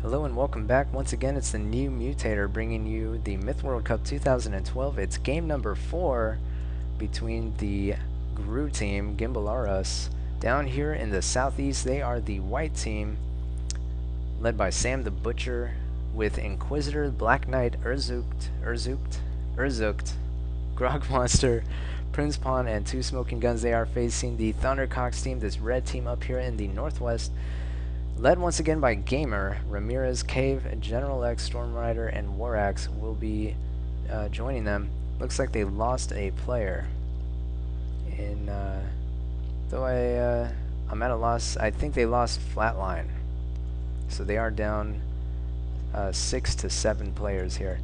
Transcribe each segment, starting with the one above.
Hello and welcome back. Once again, it's the NewMutator bringing you the Myth World Cup 2012. It's game number 4 between the GRU team, Gimbalaurus. Down here in the southeast, they are the white team, led by Sam the Butcher, with Inquisitor, Black Knight, Urzukt, Grog Monster, Prince Pawn, and 2 Smoking Guns. They are facing the Tcox team, this red team up here in the northwest, led once again by Gamer. Ramirez, Cave, General X, Storm Rider, and Warax will be joining them. Looks like they lost a player. Though I'm at a loss, I think they lost Flatline. So they are down 6 to 7 players here.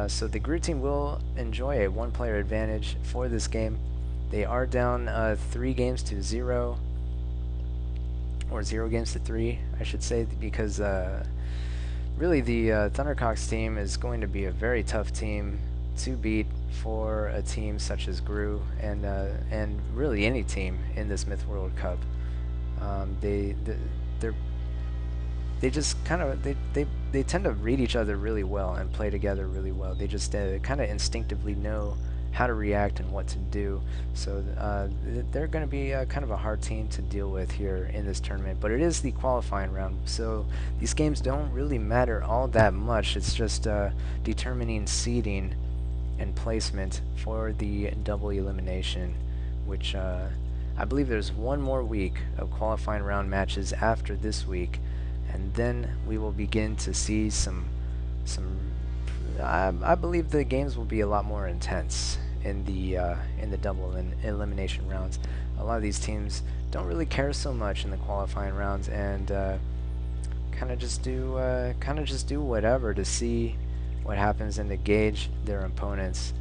So the GRU team will enjoy a 1-player advantage for this game. They are down 3 games to 0. Or 0 games to 3, I should say, because really the Tcox team is going to be a very tough team to beat for a team such as GRU and really any team in this Myth World Cup. They just kind of they tend to read each other really well and play together really well. They just kind of instinctively know how to react and what to do. So they're going to be kind of a hard team to deal with here in this tournament. But it is the qualifying round, so these games don't really matter all that much. It's just determining seeding and placement for the double elimination, which I believe there's one more week of qualifying round matches after this week, and then we will begin to see some I believe the games will be a lot more intense in the double elimination rounds. A lot of these teams don't really care so much in the qualifying rounds, and kind of just do whatever to see what happens and to gauge their opponents.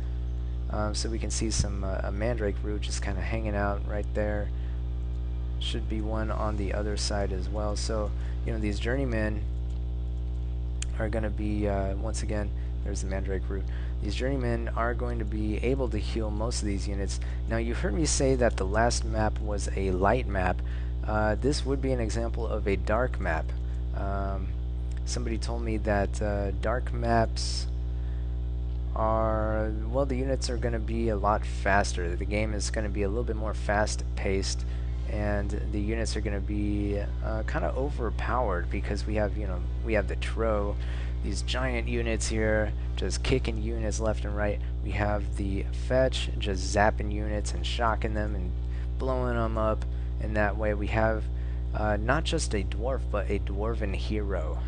So we can see some a Mandrake route just kind of hanging out right there. Should be one on the other side as well. So these journeymen are going to be once again. There's the Mandrake route. These journeymen are going to be able to heal most of these units. Now, you heard me say that the last map was a light map. This would be an example of a dark map. Somebody told me that dark maps are, well, the units are going to be a lot faster. The game is going to be a little bit more fast-paced, and the units are going to be kind of overpowered because we have the Tro, these giant units here just kicking units left and right. We have the Fetch just zapping units and shocking them and blowing them up, and that way we have not just a dwarf but a dwarven hero.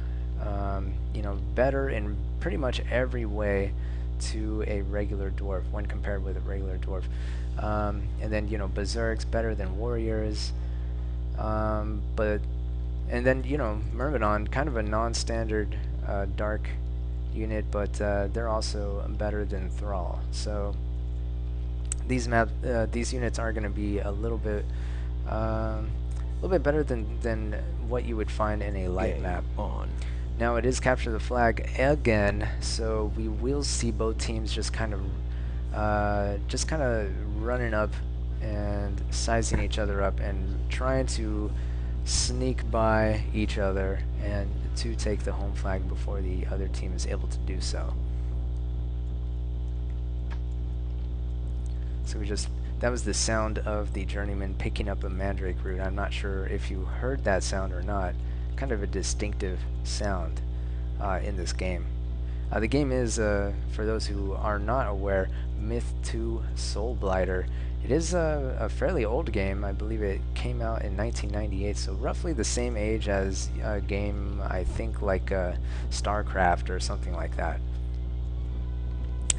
Better in pretty much every way to a regular dwarf when compared with a regular dwarf. And then Berserk's better than warriors, and then Myrmidon, kind of a non-standard dark unit, but they're also better than Thrall. So these units are going to be a little bit better than what you would find in a light map. Now it is capture the flag again, so we will see both teams just kind of running up and sizing each other up and trying to sneak by each other and to take the home flag before the other team is able to do so. So that was the sound of the journeyman picking up a Mandrake route. I'm not sure if you heard that sound or not. Kind of a distinctive sound in this game. The game is, for those who are not aware, Myth 2 Soul Blighter. It is a fairly old game. I believe it came out in 1998, so roughly the same age as a game, I think, like StarCraft or something like that.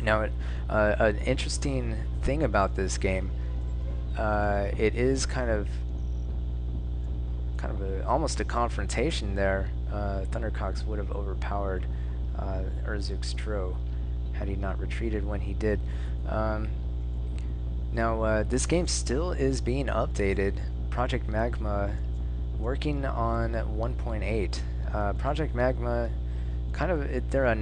Now, an interesting thing about this game, it is kind of almost a confrontation there. Tcox would have overpowered Urzuk's Tro had he not retreated when he did. Now, this game still is being updated. Project Magma working on 1.8. Project Magma, they're a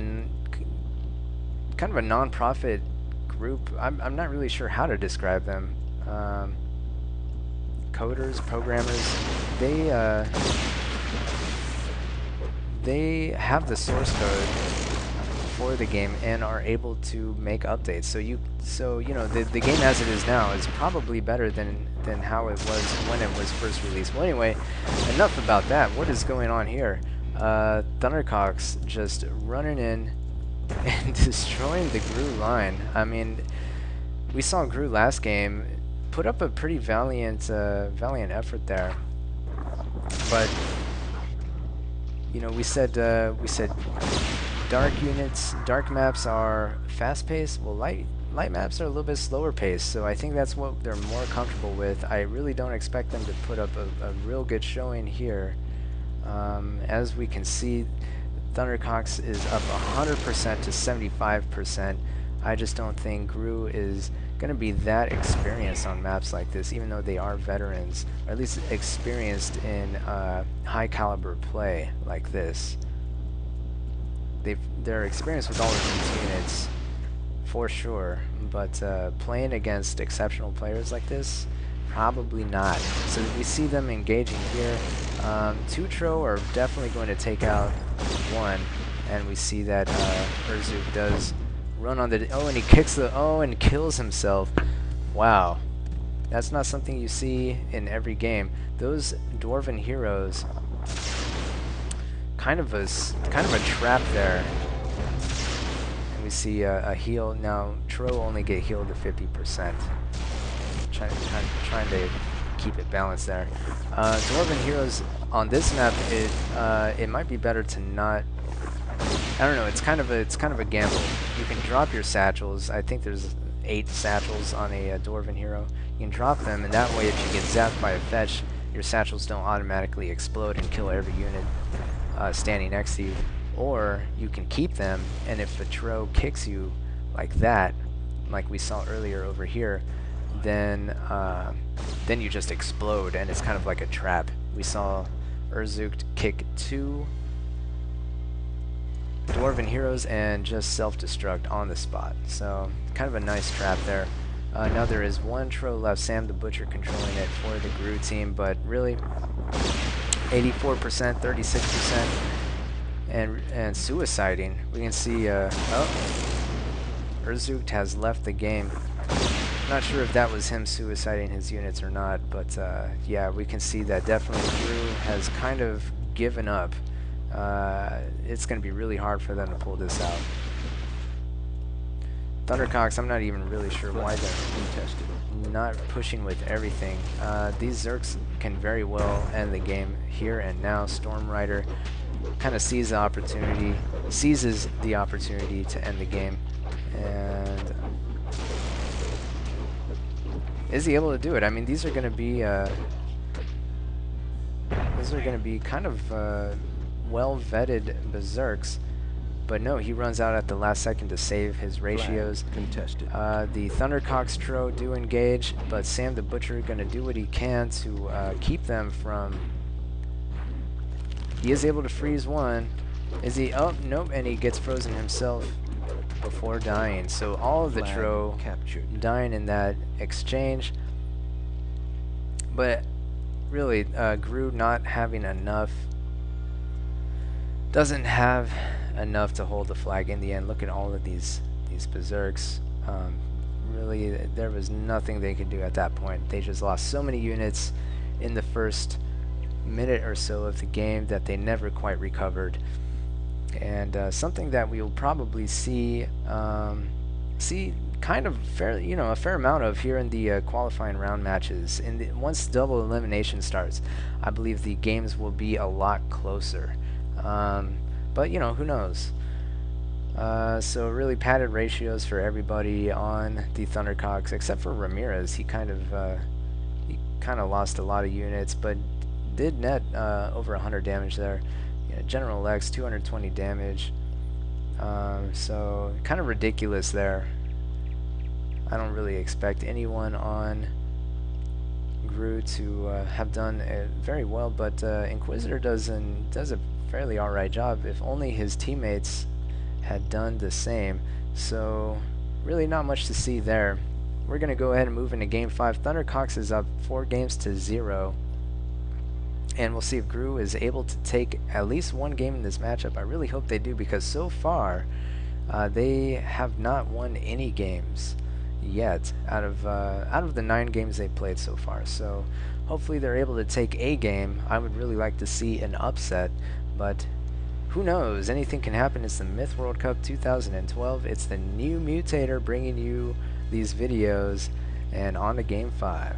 kind of a non-profit group. I'm not really sure how to describe them. coders, programmers, they have the source code for the game and are able to make updates. So you know, the game as it is now is probably better than how it was when it was first released. Well, anyway, enough about that. What is going on here? Tcox just running in and destroying the Gru line. I mean, we saw Gru last game put up a pretty valiant effort there, but you know, we said dark maps are fast-paced. Well, light maps are a little bit slower paced, so I think that's what they're more comfortable with. I really don't expect them to put up a real good showing here. As we can see, Tcox is up 100% to 75%. I just don't think Gru is going to be that experienced on maps like this, even though they are veterans, or at least experienced in high caliber play like this. They're experienced with all of these units for sure, but playing against exceptional players like this, probably not. So we see them engaging here. Two Tro are definitely going to take out one, and we see that Urzuk does run on the and he kicks the and kills himself. Wow, that's not something you see in every game. Those dwarven heroes, kind of a trap there. And we see a heal now. Tro only get healed to 50%. Trying to keep it balanced there. Dwarven heroes on this map, it might be better to not. I don't know. It's kind of a gamble. You can drop your satchels. I think there's 8 satchels on a dwarven hero. You can drop them, and that way, if you get zapped by a fetch, your satchels don't automatically explode and kill every unit standing next to you. Or you can keep them, and if a Tro kicks you like that, like we saw earlier over here, then you just explode, and it's kind of like a trap. We saw Urzuk kick 2 dwarven heroes and just self-destruct on the spot. So kind of a nice trap there. Now there is one Tro left, Sam the Butcher controlling it for the Gru team, but really 84%, 36%, and suiciding. We can see Urzuk has left the game. Not sure if that was him suiciding his units or not, but yeah, we can see that definitely Gru has kind of given up. It's going to be really hard for them to pull this out. Tcox, I'm not even really sure why they're not pushing with everything. These Zerks can very well end the game here and now. Storm Rider kind of seizes the opportunity to end the game, and is he able to do it? I mean, these are going to be kind of well-vetted berserks, but no, he runs out at the last second to save his ratios. Contested. The Tcox Tro do engage, but Sam the Butcher going to do what he can to keep them from. He is able to freeze one. Is he? Oh, nope, and he gets frozen himself before dying. So all of the Tro dying in that exchange. But really, Gru not having enough, doesn't have enough to hold the flag in the end. Look at all of these berserks. Really, there was nothing they could do at that point. They just lost so many units in the first minute or so of the game that they never quite recovered. And something that we will probably see kind of a fair amount of here in the qualifying round matches. Once double elimination starts, I believe the games will be a lot closer. But you know, who knows? So really padded ratios for everybody on the Tcox, except for Ramirez. He kind of lost a lot of units, but did net over 100 damage there. General Lex 220 damage. So kind of ridiculous there. I don't really expect anyone on Gru to have done very well, but Inquisitor does a fairly alright job. If only his teammates had done the same. So really not much to see there. We're going to go ahead and move into Game 5. Tcox is up 4 games to 0. and we'll see if Gru is able to take at least one game in this matchup. I really hope they do, because so far they have not won any games yet out of the 9 games they've played so far. So hopefully they're able to take a game. I would really like to see an upset, but who knows? Anything can happen. It's the Myth World Cup 2012. It's the NewMutator bringing you these videos, and on to Game 5.